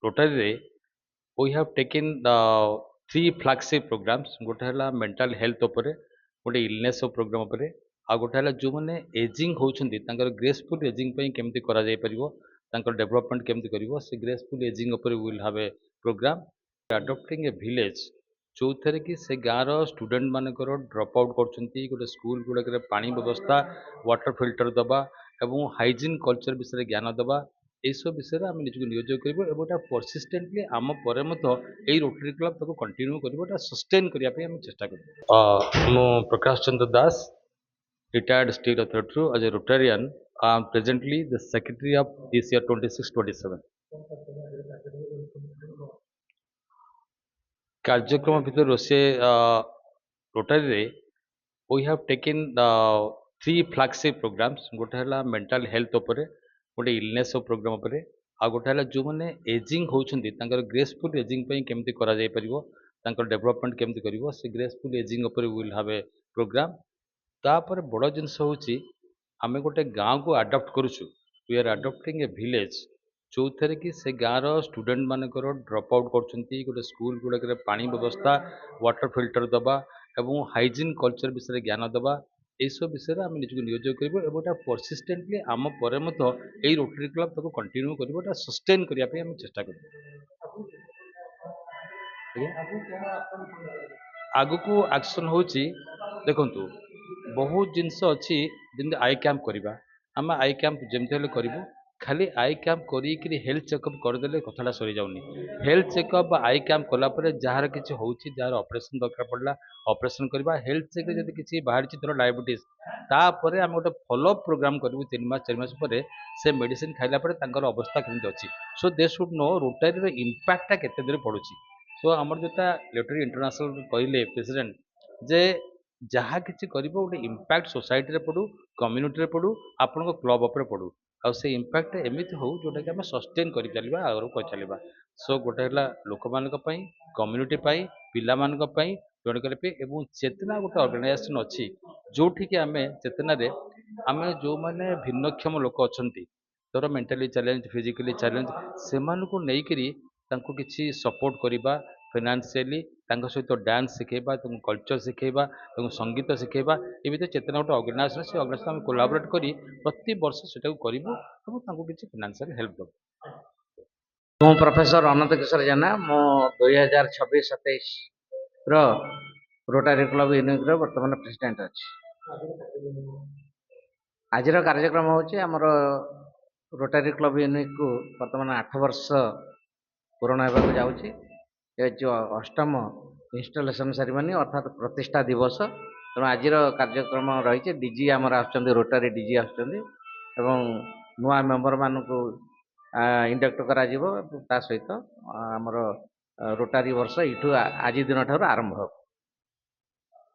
Rotary we have taken the three flagship programs. गोटे है mental health उपरे, गोटे इलनेस प्रोग्राम उपरे, आ गोटे है जो मैंने एजिंग होउछंती तांकर ग्रेसफुल एजिंग पई केमती करा जाय परिबो, तांकर डेवलपमेंट केमती करिवो से ग्रेसफुल एजिंग उपरे will have a programme adopting a village जो थरे कि से गाँव स्टूडेंट मानकर ड्रॉप आउट करछंती गोटे स्कूल गुड़ाक पानी व्यवस्था वाटर फिल्टर दबा एवं हाइजीन कल्चर विषय ज्ञान दबा এইসব বিষয়ে আমি নিজকে নিয়োজিত করব এবং এটা পরসিস্টেন্টলি আম পরে মতো এই রোটারি ক্লব তাকে কন্টিনিউ করব এটা সস্টেন করিয়া পাই আমি চেষ্টা করব মু প্রকাশ Chandra Das retired state authority as a Rotarian. I am presently the secretary of this year 26-27. କାର୍ଯ୍ୟକ୍ରମ ଭିତରେ ରୋଷେଇ ରୋଟାରୀରେ we have taken the three flagship programs. गोटे है मेंटल हेल्थ उपरे, गोटे इलनेस प्रोग्राम उपरे, आ गोटे है जो मैंने एजिंग होउछंती तांकर ग्रेसफुल एजिंग पई केमती करा जाय परिबो, तांकर डेवलपमेंट केमती करिवो से ग्रेसफुल एजिंग उपरे विल हैव ए प्रोग्राम. तापर बड़ जिनस होउची आमे गोटे गाँव को अडॉप्ट करूछु. We are adopting a village जो थरे कि से गाँव स्टूडेंट मानकर ड्रॉप आउट करछंती गोटे स्कूल गुड़ाक पानी व्यवस्था वाटर फिल्टर दबा एवं हाइजीन कल्चर विषय ज्ञान दबा এইসব বিষয়ে আমি নিজকে নিয়োজিত করব এবং এটা পরসিস্টেন্টলি আম পরে মতো এই রোটারি ক্লব তাকে কন্টিনিউ করব এটা সস্টেন করিয়া পাই আমি চেষ্টা করব ଆଗକୁ ଆକ୍ସନ୍ ହେଉଛି ଦେଖନ୍ତୁ ବହୁତ ଜିନିଷ ଅଛି ଯେମିତି ଆଇ କ୍ୟାମ୍ପ କରିବା ଆମେ ଆଇ କ୍ୟାମ୍ପ ଯେମିତି ହେଲେ କରିବୁ ଖାଲି ଆଇ କ୍ୟାମ୍ପ କରିକିରି ହେଲ୍ଥ ଚେକଅପ୍ କରିଦେଲେ କଥାଟା ସରିଯାଉନି ହେଲ୍ଥ ଚେକଅପ୍ ବା ଆଇ କ୍ୟାମ୍ପ କଲା ପରେ ଯାହାର କିଛି ହେଉଛି ଯାହାର ଅପରେସନ୍ ଦରକାର ପଡ଼ିଲା ଅପରେସନ୍ କରିବା ହେଲ୍ଥ ଚେକ୍ରେ ଯଦି କିଛି ବାହାରିଛି ଧର ଡାଇବେଟିସ୍ ତାପରେ ଆମେ ଗୋଟେ ଫଲୋଅପ୍ ପ୍ରୋଗ୍ରାମ୍ କରିବୁ 3 ମାସ 4 ମାସ ପରେ ସେ ମେଡ଼ିସିନ୍ ଖାଇଲା ପରେ ତାଙ୍କର ଅବସ୍ଥା କେମିତି ଅଛି ସୋ ଦେ ସୁଡ୍ ନୋ ରୋଟାରୀର ଇମ୍ପାକ୍ଟଟା କେତେ ଦୂର ପଡ଼ୁଛି सो आमर जोटा रोटरी इंटरनेशनल कहले प्रेसिडेंट जे जहाँ किसी कर गोटे इम्पैक्ट सोसाइटी रे पड़ू कम्युनिटी रे पड़ू आपण क्लब उपर पड़ू आ से इम्पैक्ट एमती हो जोटा कि आम सस्टेन कर चलवा आगे कर चलवा सो गोटे है लोक मान कम्युनिटी पिला मान जन एवं चेतना गोटे ऑर्गेनाइजेशन अच्छी जो आम चेतना आम जो मैंने भिन्नक्षम लोक अच्छा धर मेंटाली चैलेंज फिजिकली चैलेंज से नहीं तांको किसी सपोर्ट करवा फाइनेंशियली सहित डांस शिखेबा कल्चर शिखेबा संगीत शिखेबा ये चेतना गोटे ऑर्गेनाइजेशन से ऑर्गेनाइजेशन आम कोलाबोरेट करी प्रति वर्ष से किसी फाइनेंशियल हेल्प दब मु प्रोफेसर अनंत किशोर जेना मो 2026-27 रोटारी क्लब यूनिक बर्तमान प्रेसिडेंट अच्छी आज कार्यक्रम हूँ आमर रोटारी क्लब यूनिक को बर्तमान 8 वर्ष पूरण होगा जाऊँगी जो अष्टम इनस्टलेशन सेरेमनी अर्थात प्रतिष्ठा दिवस तेणु आज कार्यक्रम रही डीजी आमर आसुच्चंदी रोटारी डीजी आसुच्चंदी एवं नुआ मेंबर मानक इंडक्ट करा सहित आमर रोटारी वर्ष यू आज दिन ठार आरंभ हो।